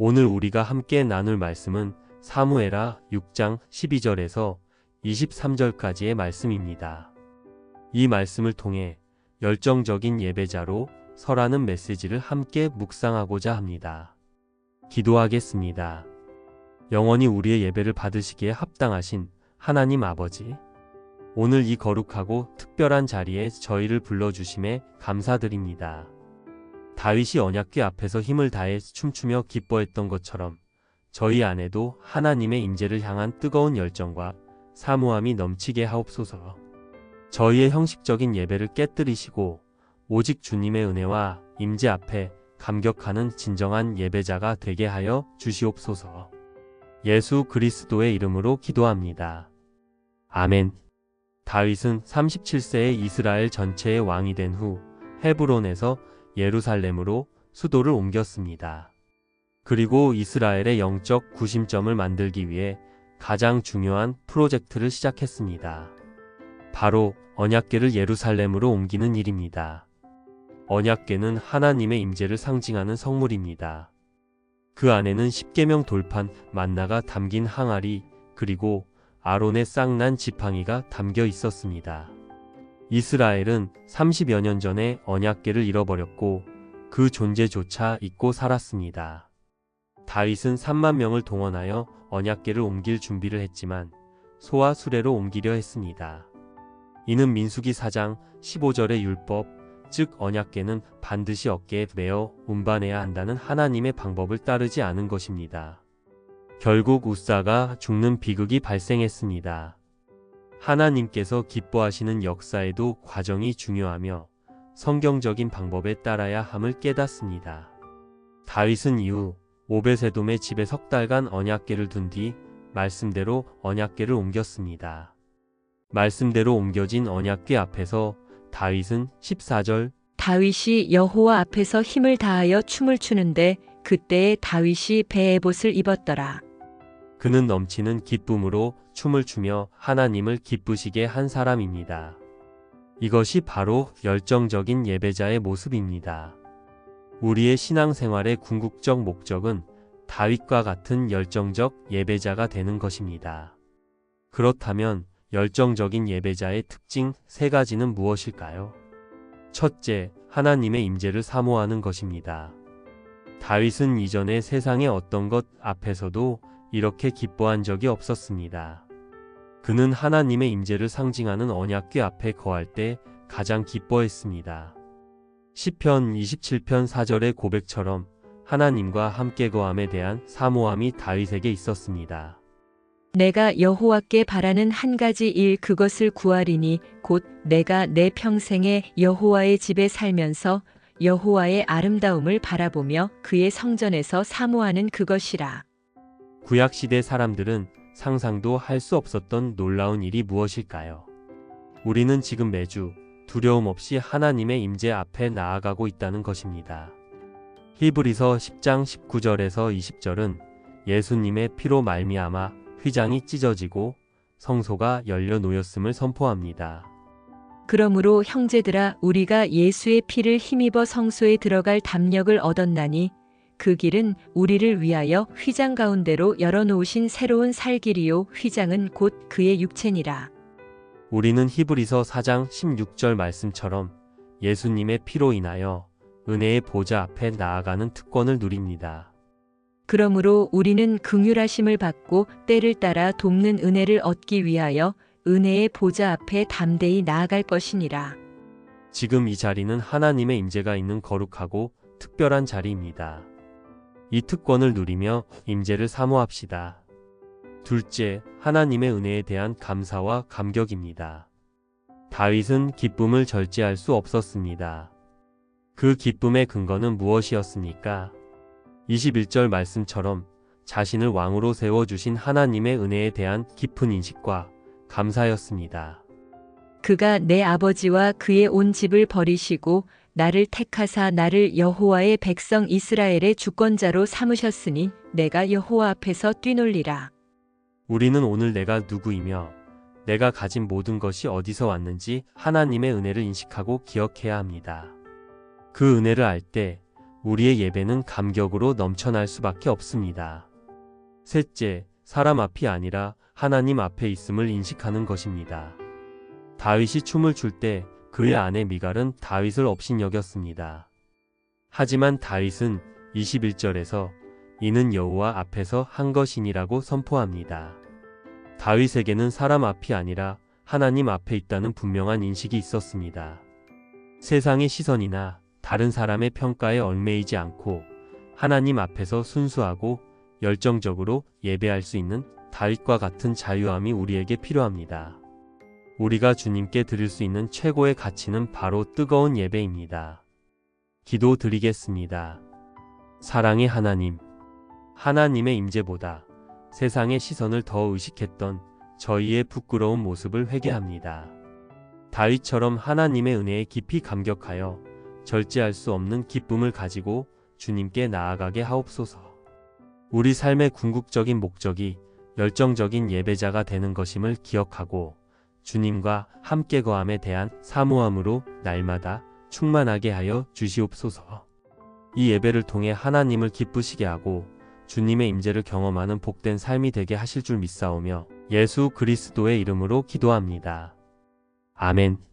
오늘 우리가 함께 나눌 말씀은 사무엘하 6장 12절에서 23절까지의 말씀입니다. 이 말씀을 통해 열정적인 예배자로 서라는 메시지를 함께 묵상하고자 합니다. 기도하겠습니다. 영원히 우리의 예배를 받으시기에 합당하신 하나님 아버지, 오늘 이 거룩하고 특별한 자리에 저희를 불러주심에 감사드립니다. 다윗이 언약궤 앞에서 힘을 다해 춤추며 기뻐했던 것처럼 저희 안에도 하나님의 임재를 향한 뜨거운 열정과 사모함이 넘치게 하옵소서. 저희의 형식적인 예배를 깨뜨리시고 오직 주님의 은혜와 임재 앞에 감격하는 진정한 예배자가 되게 하여 주시옵소서. 예수 그리스도의 이름으로 기도합니다. 아멘. 다윗은 37세에 이스라엘 전체의 왕이 된 후 헤브론에서 예루살렘으로 수도를 옮겼습니다. 그리고 이스라엘의 영적 구심점을 만들기 위해 가장 중요한 프로젝트를 시작했습니다. 바로 언약궤를 예루살렘으로 옮기는 일입니다. 언약궤는 하나님의 임재를 상징하는 성물입니다. 그 안에는 십계명 돌판 만나가 담긴 항아리, 그리고 아론의 쌍난 지팡이가 담겨 있었습니다. 이스라엘은 30여 년 전에 언약궤를 잃어버렸고 그 존재조차 잊고 살았습니다. 다윗은 3만 명을 동원하여 언약궤를 옮길 준비를 했지만 소와 수레로 옮기려 했습니다. 이는 민수기 4장 15절의 율법, 즉 언약궤는 반드시 어깨에 메어 운반해야 한다는 하나님의 방법을 따르지 않은 것입니다. 결국 우사가 죽는 비극이 발생했습니다. 하나님께서 기뻐하시는 역사에도 과정이 중요하며 성경적인 방법에 따라야 함을 깨닫습니다. 다윗은 이후 오베세돔의 집에 석 달간 언약궤를 둔 뒤 말씀대로 언약궤를 옮겼습니다. 말씀대로 옮겨진 언약궤 앞에서 다윗은 14절 다윗이 여호와 앞에서 힘을 다하여 춤을 추는데 그때에 다윗이 베에봇을 입었더라. 그는 넘치는 기쁨으로 춤을 추며 하나님을 기쁘시게 한 사람입니다. 이것이 바로 열정적인 예배자의 모습입니다. 우리의 신앙생활의 궁극적 목적은 다윗과 같은 열정적 예배자가 되는 것입니다. 그렇다면 열정적인 예배자의 특징 3가지는 무엇일까요? 첫째, 하나님의 임재를 사모하는 것입니다. 다윗은 이전에 세상의 어떤 것 앞에서도 이렇게 기뻐한 적이 없었습니다. 그는 하나님의 임재를 상징하는 언약궤 앞에 거할 때 가장 기뻐했습니다. 시편 27편 4절의 고백처럼 하나님과 함께 거함에 대한 사모함이 다윗에게 있었습니다. 내가 여호와께 바라는 한 가지 일 그것을 구하리니 곧 내가 내 평생에 여호와의 집에 살면서 여호와의 아름다움을 바라보며 그의 성전에서 사모하는 그것이라. 구약시대 사람들은 상상도 할 수 없었던 놀라운 일이 무엇일까요? 우리는 지금 매주 두려움 없이 하나님의 임재 앞에 나아가고 있다는 것입니다. 히브리서 10장 19절에서 20절은 예수님의 피로 말미암아 휘장이 찢어지고 성소가 열려 놓였음을 선포합니다. 그러므로 형제들아 우리가 예수의 피를 힘입어 성소에 들어갈 담력을 얻었나니 그 길은 우리를 위하여 휘장 가운데로 열어놓으신 새로운 살 길이요 휘장은 곧 그의 육체니라. 우리는 히브리서 4장 16절 말씀처럼 예수님의 피로 인하여 은혜의 보좌 앞에 나아가는 특권을 누립니다. 그러므로 우리는 긍휼하심을 받고 때를 따라 돕는 은혜를 얻기 위하여 은혜의 보좌 앞에 담대히 나아갈 것이니라. 지금 이 자리는 하나님의 임재가 있는 거룩하고 특별한 자리입니다. 이 특권을 누리며 임재를 사모합시다. 둘째, 하나님의 은혜에 대한 감사와 감격입니다. 다윗은 기쁨을 절제할 수 없었습니다. 그 기쁨의 근거는 무엇이었습니까? 21절 말씀처럼 자신을 왕으로 세워주신 하나님의 은혜에 대한 깊은 인식과 감사였습니다. 그가 내 아버지와 그의 온 집을 버리시고 나를 택하사 나를 여호와의 백성 이스라엘의 주권자로 삼으셨으니 내가 여호와 앞에서 뛰놀리라. 우리는 오늘 내가 누구이며 내가 가진 모든 것이 어디서 왔는지 하나님의 은혜를 인식하고 기억해야 합니다. 그 은혜를 알 때 우리의 예배는 감격으로 넘쳐날 수밖에 없습니다. 셋째, 사람 앞이 아니라 하나님 앞에 있음을 인식하는 것입니다. 다윗이 춤을 출 때 그의 아내 미갈은 다윗을 업신여겼습니다. 하지만 다윗은 21절에서 이는 여호와 앞에서 한 것이니라고 선포합니다. 다윗에게는 사람 앞이 아니라 하나님 앞에 있다는 분명한 인식이 있었습니다. 세상의 시선이나 다른 사람의 평가에 얽매이지 않고 하나님 앞에서 순수하고 열정적으로 예배할 수 있는 다윗과 같은 자유함이 우리에게 필요합니다. 우리가 주님께 드릴 수 있는 최고의 가치는 바로 뜨거운 예배입니다. 기도드리겠습니다. 사랑의 하나님, 하나님의 임재보다 세상의 시선을 더 의식했던 저희의 부끄러운 모습을 회개합니다. 다윗처럼 하나님의 은혜에 깊이 감격하여 절제할 수 없는 기쁨을 가지고 주님께 나아가게 하옵소서. 우리 삶의 궁극적인 목적이 열정적인 예배자가 되는 것임을 기억하고 주님과 함께 거함에 대한 사모함으로 날마다 충만하게 하여 주시옵소서. 이 예배를 통해 하나님을 기쁘시게 하고 주님의 임재를 경험하는 복된 삶이 되게 하실 줄 믿사오며 예수 그리스도의 이름으로 기도합니다. 아멘.